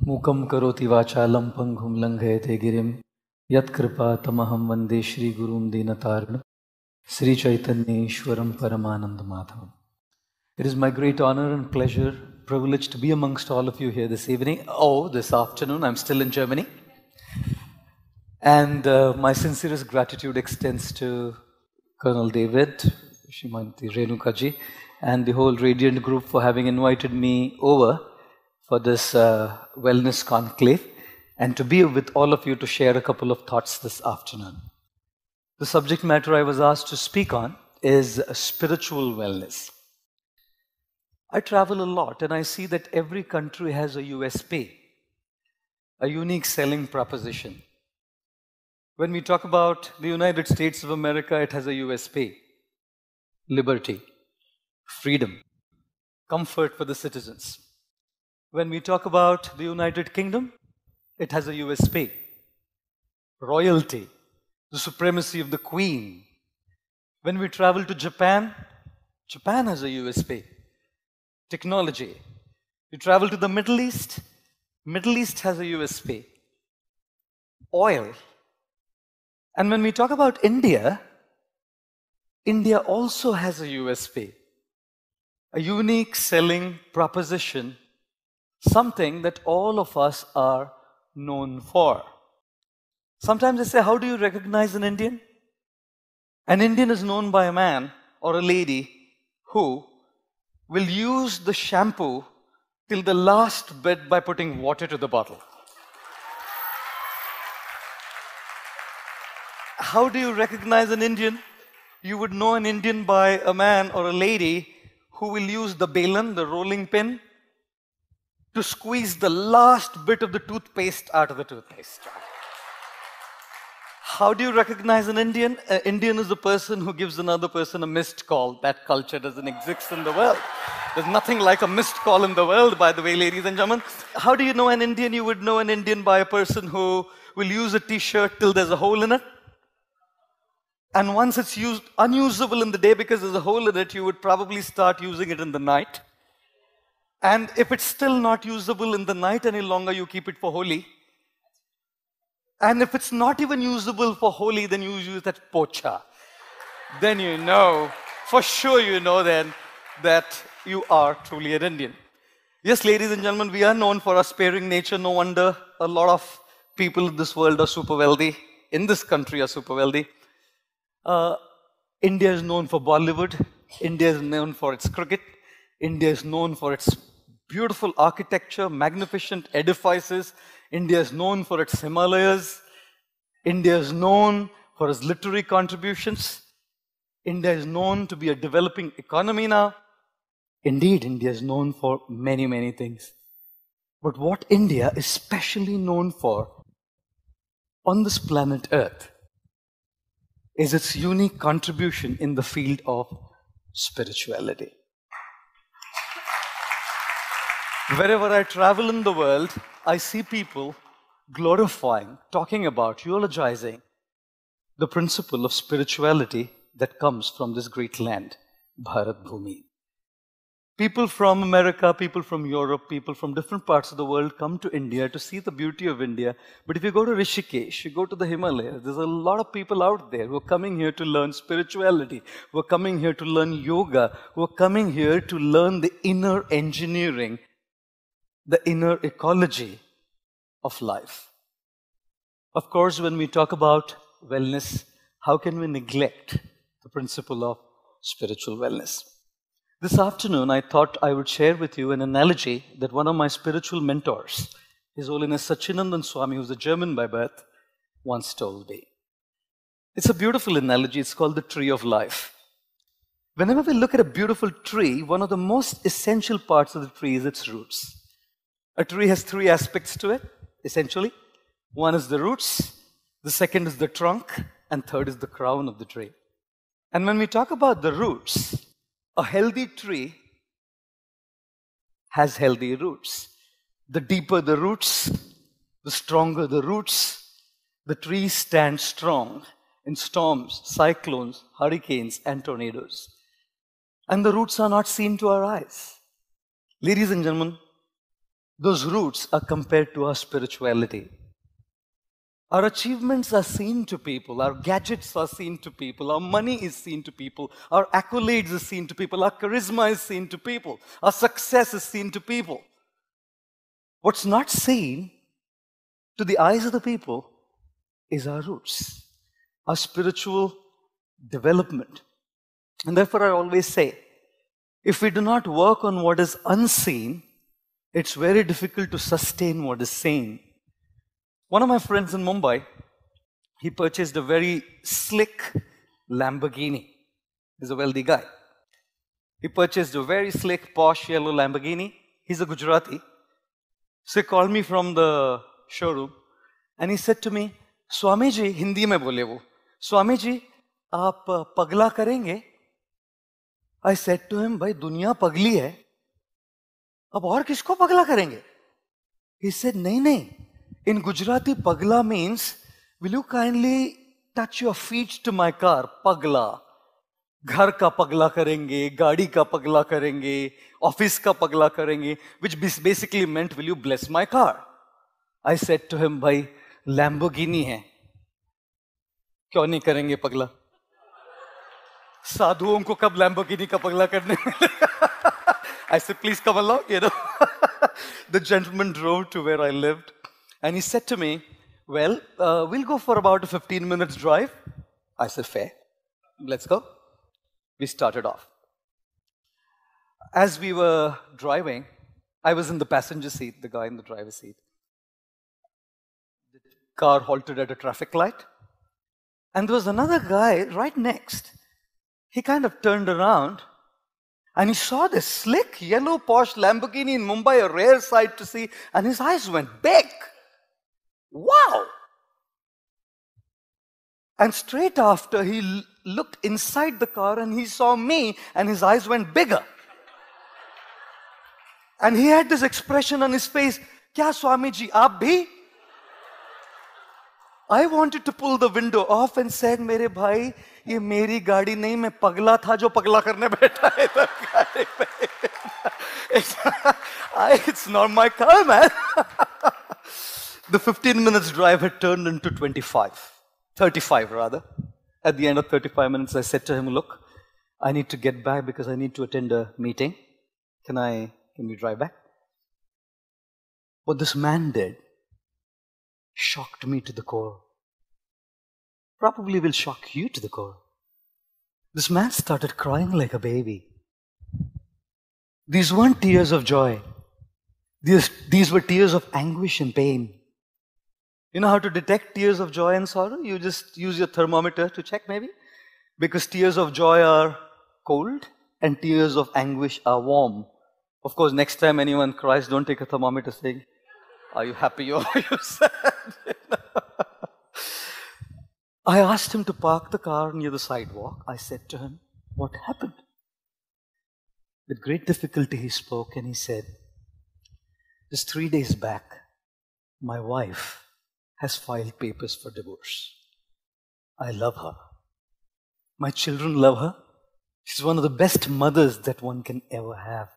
मूकं करोति वाचालं पंगुं लंघयते गिरिं यत्कृपा तमहं वन्दे श्रीगुरुं दीनतारिणं श्रीचैतन्येश्वरं परमानन्दमाधवम्. It is my great honor and pleasure, privilege to be amongst all of you here this evening. This afternoon. I'm still in Germany. And my sincerest gratitude extends to Colonel David, Shrimanti Renukaji, and the whole Radiant group for having invited me over for this wellness conclave, and to be with all of you to share a couple of thoughts this afternoon. The subject matter I was asked to speak on is spiritual wellness. I travel a lot and I see that every country has a USP, a unique selling proposition. When we talk about the United States of America, it has a USP: liberty, freedom, comfort for the citizens. When we talk about the United Kingdom, it has a USP: royalty, the supremacy of the Queen. When we travel to Japan, Japan has a USP: technology. You travel to the Middle East has a USP: oil. And when we talk about India, India also has a USP, a unique selling proposition, something that all of us are known for. Sometimes I say, how do you recognize an Indian? An Indian is known by a man or a lady who will use the shampoo till the last bit by putting water to the bottle. How do you recognize an Indian? You would know an Indian by a man or a lady who will use the balan, the rolling pin, to squeeze the last bit of the toothpaste out of the toothpaste. How do you recognize an Indian? An Indian is a person who gives another person a missed call. That culture doesn't exist in the world. There's nothing like a missed call in the world, by the way, ladies and gentlemen. How do you know an Indian? You would know an Indian by a person who will use a t-shirt till there's a hole in it. And once it's unusable in the day because there's a hole in it, you would probably start using it in the night. And if it's still not usable in the night any longer, you keep it for Holi. And if it's not even usable for Holi, then you use that pocha. Then you know, for sure you know then that you are truly an Indian. Yes, ladies and gentlemen, we are known for our sparing nature. No wonder a lot of people in this world are super wealthy, in this country are super wealthy. India is known for Bollywood. India is known for its cricket. India is known for its beautiful architecture, magnificent edifices. India is known for its Himalayas. India is known for its literary contributions. India is known to be a developing economy now. Indeed, India is known for many, many things. But what India is specially known for on this planet Earth is its unique contribution in the field of spirituality. Wherever I travel in the world, I see people glorifying, talking about, eulogizing the principle of spirituality that comes from this great land, Bharat Bhumi. People from America, people from Europe, people from different parts of the world come to India to see the beauty of India. But if you go to Rishikesh, you go to the Himalayas, there's a lot of people out there who are coming here to learn spirituality, who are coming here to learn yoga, who are coming here to learn the inner engineering, the inner ecology of life. Of course, when we talk about wellness, how can we neglect the principle of spiritual wellness? This afternoon, I thought I would share with you an analogy that one of my spiritual mentors, His Holiness Sachinandan Swami, who's a German by birth, once told me. It's a beautiful analogy. It's called the tree of life. Whenever we look at a beautiful tree, one of the most essential parts of the tree is its roots. A tree has three aspects to it, essentially. One is the roots, the second is the trunk, and third is the crown of the tree. And when we talk about the roots, a healthy tree has healthy roots. The deeper the roots, the stronger the roots, the tree stands strong in storms, cyclones, hurricanes, and tornadoes. And the roots are not seen to our eyes. Ladies and gentlemen, those roots are compared to our spirituality. Our achievements are seen to people, our gadgets are seen to people, our money is seen to people, our accolades are seen to people, our charisma is seen to people, our success is seen to people. What's not seen to the eyes of the people is our roots, our spiritual development. And therefore I always say, if we do not work on what is unseen, it's very difficult to sustain what is seen. One of my friends in Mumbai, he purchased a very slick Lamborghini. He's a wealthy guy. He purchased a very slick, posh yellow Lamborghini. He's a Gujarati. So he called me from the showroom and he said to me, Swami ji, Hindi mein bole wo, Swami ji, aap pagla karenge? I said to him, bhai, duniya pagli hai. Ab aur kisko pagla karenge? He said, nahi, nahi. In Gujarati, pagla means, will you kindly touch your feet to my car? Pagla. Ghar ka pagla karenge, gaadi ka pagla karenge, office ka pagla karenge, which basically meant, will you bless my car? I said to him, bhai, Lamborghini hai. Kyun nahi karenge pagla? साधुओं को कब Lamborghini का पगला करने मिलेगा? I said, please come along, you know. The gentleman drove to where I lived and he said to me, well, we'll go for about a 15 minutes drive. I said, fair. Let's go. We started off. As we were driving, I was in the passenger seat, the guy in the driver's seat. The car halted at a traffic light and there was another guy right next. He kind of turned around and he saw this slick, yellow, posh Lamborghini in Mumbai, a rare sight to see, and his eyes went big. Wow! And straight after, he looked inside the car and he saw me and his eyes went bigger. And he had this expression on his face, Kya Swami ji, aap bhi? I wanted to pull the window off and said, मेरे भाई, ये मेरी गाड़ी नहीं, मैं पगला था जो पगला करने बैठा है इधर गाड़ी पे. It's not my car, man. The 15 minutes drive had turned into 35 rather. At the end of 35 minutes, I said to him, look, I need to get back because I need to attend a meeting. Can we drive back? What this man did shocked me to the core. Probably will shock you to the core. This man started crying like a baby. These weren't tears of joy. These were tears of anguish and pain. You know how to detect tears of joy and sorrow? You just use your thermometer to check maybe. Because tears of joy are cold and tears of anguish are warm. Of course, next time anyone cries, don't take a thermometer saying, are you happy or are you sad? I asked him to park the car near the sidewalk. I said to him, what happened? With great difficulty he spoke and he said, just 3 days back, my wife has filed papers for divorce. I love her. My children love her. She's one of the best mothers that one can ever have.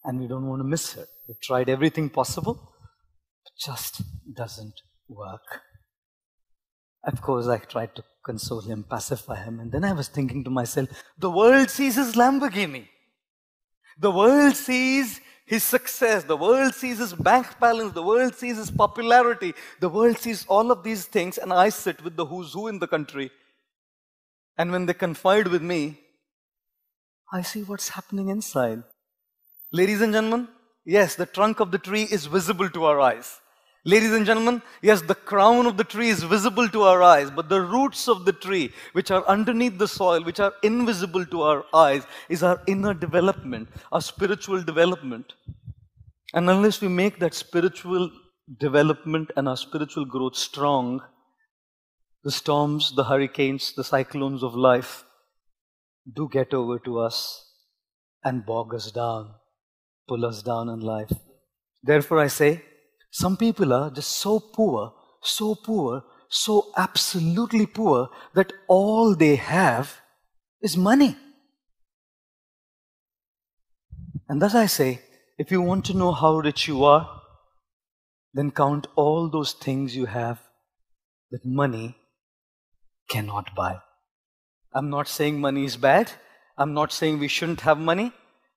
And we don't want to miss her. We've tried everything possible. Just doesn't work. Of course, I tried to console him, pacify him, and then I was thinking to myself, the world sees his Lamborghini. The world sees his success. The world sees his bank balance. The world sees his popularity. The world sees all of these things, and I sit with the who's who in the country. And when they confide with me, I see what's happening inside. Ladies and gentlemen, yes, the trunk of the tree is visible to our eyes. Ladies and gentlemen, yes, the crown of the tree is visible to our eyes, but the roots of the tree, which are underneath the soil, which are invisible to our eyes, is our inner development, our spiritual development. And unless we make that spiritual development and our spiritual growth strong, the storms, the hurricanes, the cyclones of life do get over to us and bog us down, pull us down in life. Therefore I say, some people are just so poor, so absolutely poor that all they have is money. And thus I say, If you want to know how rich you are, then count all those things you have that money cannot buy. I'm not saying money is bad. I'm not saying we shouldn't have money.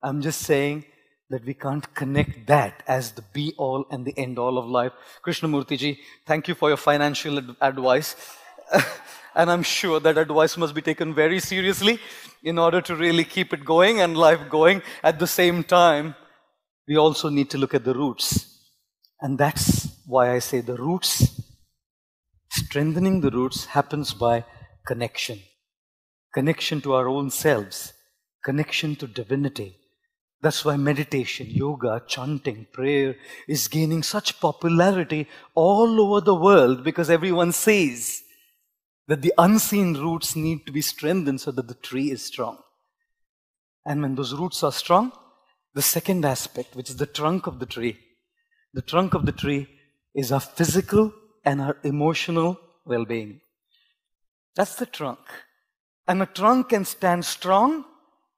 I'm just saying that we can't connect that as the be-all and the end-all of life. Krishnamurti ji, thank you for your financial advice. And I'm sure that advice must be taken very seriously in order to really keep it going and life going. At the same time, we also need to look at the roots. And that's why I say the roots, strengthening the roots happens by connection. Connection to our own selves. Connection to divinity. That's why meditation, yoga, chanting, prayer is gaining such popularity all over the world, because everyone says that the unseen roots need to be strengthened so that the tree is strong. And when those roots are strong, the second aspect, which is the trunk of the tree is our physical and our emotional well-being. That's the trunk. And a trunk can stand strong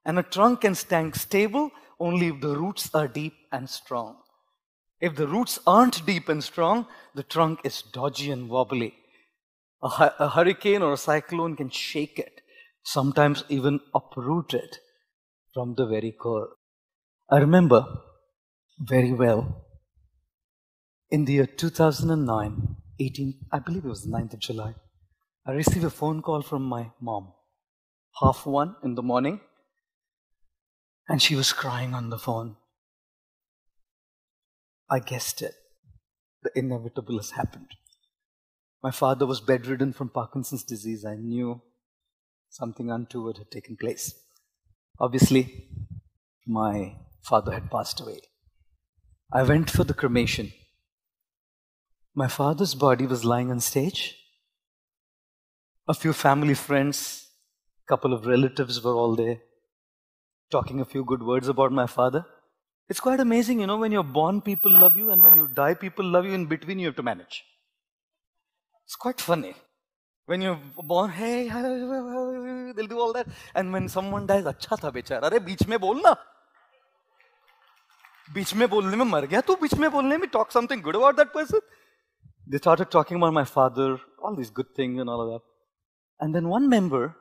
and a trunk can stand stable only if the roots are deep and strong. If the roots aren't deep and strong, the trunk is dodgy and wobbly. A hurricane or a cyclone can shake it, sometimes even uproot it from the very core. I remember very well, in the year 2009, I believe it was the 9th of July, I received a phone call from my mom, 1:30 in the morning, and she was crying on the phone. I guessed it. The inevitable has happened. My father was bedridden from Parkinson's disease. I knew something untoward had taken place. Obviously, my father had passed away. I went for the cremation. My father's body was lying on stage. A few family friends, a couple of relatives were all there, talking a few good words about my father. It's quite amazing, when you're born, people love you, and when you die, people love you. In between, you have to manage. It's quite funny. When you're born, hey, they'll do all that. And when someone dies, अच्छा था बेचारा, अरे बीच में बोलना. बीच में बोलने में मर गया तू, बीच में बोलने में talk something good about that person. They started talking about my father, all these good things and all of that. And then one member,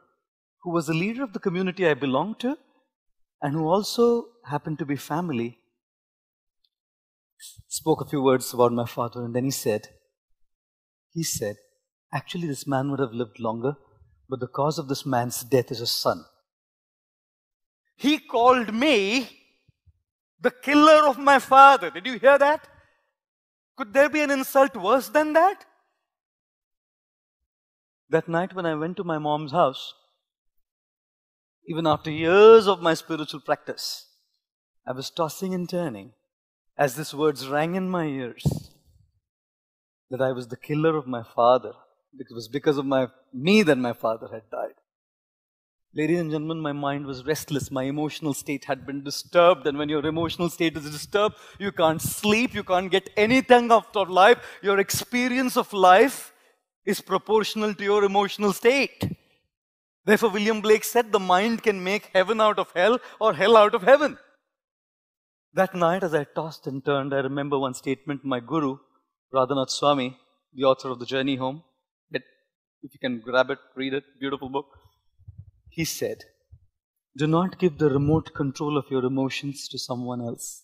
who was the leader of the community I belonged to, and who also happened to be family, spoke a few words about my father, and then he said, actually this man would have lived longer, but the cause of this man's death is his son. He called me the killer of my father. Did you hear that? Could there be an insult worse than that? That night when I went to my mom's house, even after years of my spiritual practice, I was tossing and turning as these words rang in my ears, that I was the killer of my father. It was because of me that my father had died. Ladies and gentlemen, my mind was restless. My emotional state had been disturbed. And when your emotional state is disturbed, you can't sleep, you can't get anything out of life. Your experience of life is proportional to your emotional state. Therefore, William Blake said, the mind can make heaven out of hell or hell out of heaven. That night, as I tossed and turned, I remember one statement my guru, Radhanath Swami, the author of The Journey Home, if you can grab it, read it, beautiful book. He said, do not give the remote control of your emotions to someone else.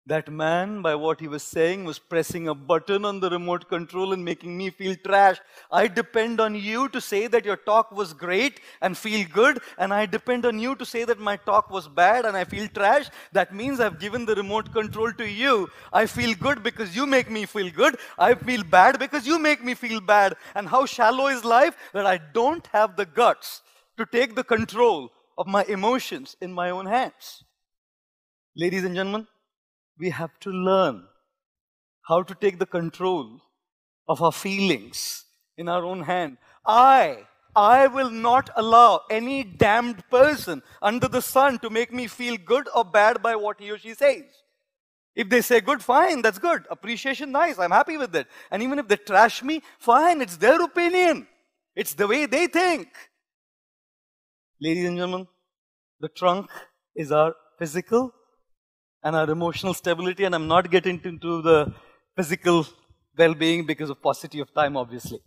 That man, by what he was saying, was pressing a button on the remote control and making me feel trash. I depend on you to say that your talk was great and feel good, and I depend on you to say that my talk was bad and I feel trash. That means I've given the remote control to you. I feel good because you make me feel good. I feel bad because you make me feel bad. And how shallow is life that I don't have the guts to take the control of my emotions in my own hands. Ladies and gentlemen, we have to learn how to take the control of our feelings in our own hand. I will not allow any damned person under the sun to make me feel good or bad by what he or she says. If they say good, fine, that's good. Appreciation, nice, I'm happy with it. And even if they trash me, fine, it's their opinion. It's the way they think. Ladies and gentlemen, the trunk is our physical and our emotional stability, and I'm not getting into the physical well-being because of paucity of time, obviously.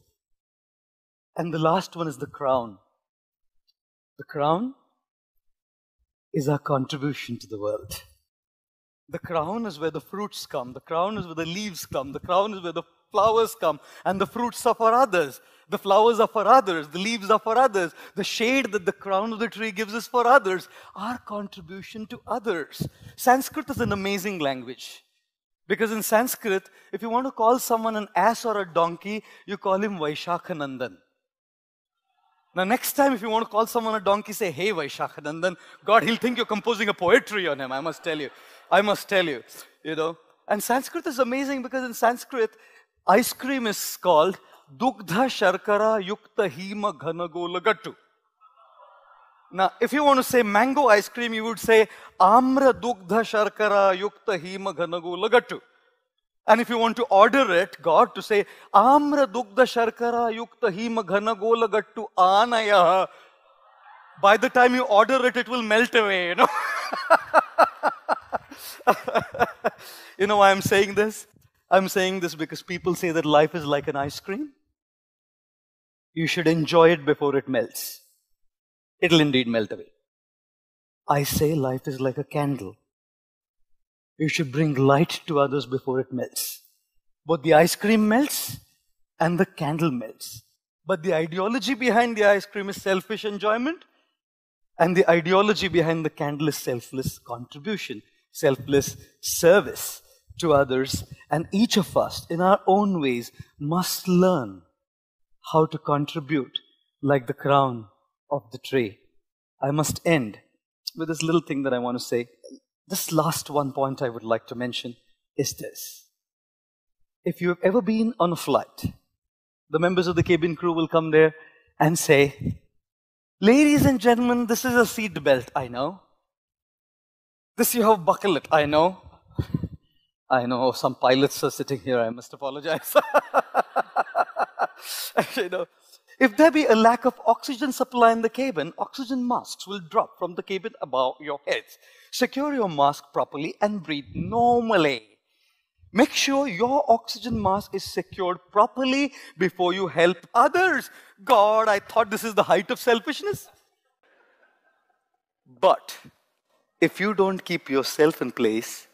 And the last one is the crown. The crown is our contribution to the world. The crown is where the fruits come. The crown is where the leaves come. The crown is where the flowers come. And the fruits are for others. The flowers are for others. The leaves are for others. The shade that the crown of the tree gives is for others. Our contribution to others. Sanskrit is an amazing language. Because in Sanskrit, if you want to call someone an ass or a donkey, you call him Vaishakhanandan. Now next time if you want to call someone a donkey, say, hey Vaishakhanandan, God, he'll think you're composing a poetry on him, I must tell you. I must tell you, you know. And Sanskrit is amazing because in Sanskrit, ice cream is called Dugdha Sharkara Yukta Hima Ghanagola Gattu. Now, if you want to say mango ice cream, you would say Amra Dugdha Sharkara Yukta Hima Ghanagola Gattu. And if you want to order it, God, to say Amra Dugdha Sharkara Yukta Hima Ghanagola Gattu Anaya, by the time you order it, it will melt away, you know. You know why I'm saying this? I'm saying this because people say that life is like an ice cream. You should enjoy it before it melts. It'll indeed melt away. I say life is like a candle. You should bring light to others before it melts. Both the ice cream melts and the candle melts. But the ideology behind the ice cream is selfish enjoyment, and the ideology behind the candle is selfless contribution, selfless service to others. And each of us, in our own ways, must learn how to contribute like the crown of the tree. I must end with this little thing that I want to say. This last one point I would like to mention is this. If you have ever been on a flight, the members of the cabin crew will come there and say, ladies and gentlemen, this is a seat belt, I know. This you have buckle it, I know. I know some pilots are sitting here, I must apologize. You know, if there be a lack of oxygen supply in the cabin, oxygen masks will drop from the cabin above your heads. Secure your mask properly and breathe normally. Make sure your oxygen mask is secured properly before you help others. God, I thought this is the height of selfishness. But if you don't keep yourself in place,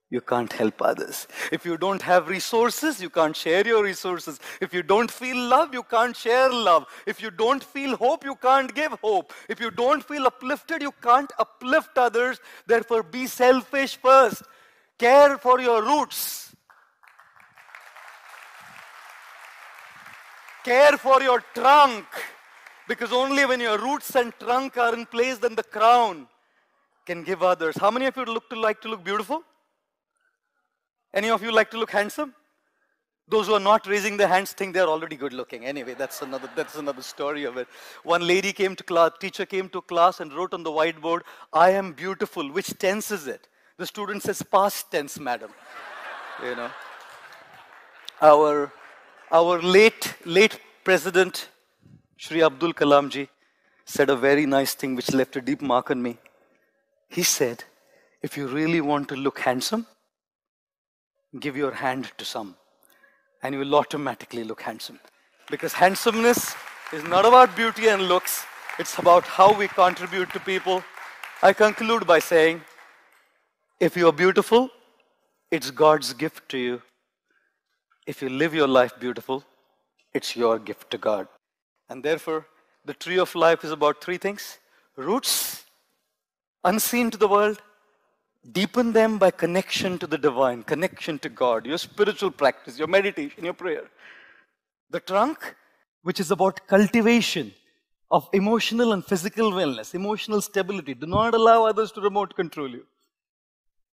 you can't help others. If you don't have resources, you can't share your resources. If you don't feel love, you can't share love. If you don't feel hope, you can't give hope. If you don't feel uplifted, you can't uplift others. Therefore, be selfish first. Care for your roots. Care for your trunk. Because only when your roots and trunk are in place, then the crown can give others. How many of you like to look beautiful? Any of you like to look handsome? Those who are not raising their hands think they're already good looking. Anyway, that's another story of it. One lady came to class, teacher came to class and wrote on the whiteboard, I am beautiful. Which tense is it? The student says, past tense, madam. You know. Our late president, Shri Abdul Kalam ji, said a very nice thing which left a deep mark on me. He said, if you really want to look handsome, give your hand to some, and you will automatically look handsome. Because handsomeness is not about beauty and looks, it's about how we contribute to people. I conclude by saying, if you are beautiful, it's God's gift to you. If you live your life beautiful, it's your gift to God. And therefore, the tree of life is about three things. Roots, unseen to the world. Deepen them by connection to the divine, connection to God, your spiritual practice, your meditation, your prayer. The trunk, which is about cultivation of emotional and physical wellness, emotional stability. Do not allow others to remote control you.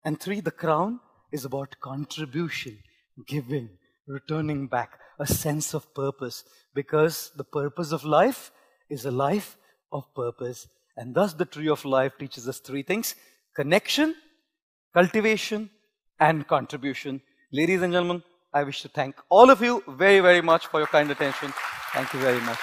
And three, the crown is about contribution, giving, returning back, a sense of purpose. Because the purpose of life is a life of purpose. And thus the tree of life teaches us three things. Connection, cultivation, and contribution. Ladies and gentlemen, I wish to thank all of you very, very much for your kind attention. Thank you very much.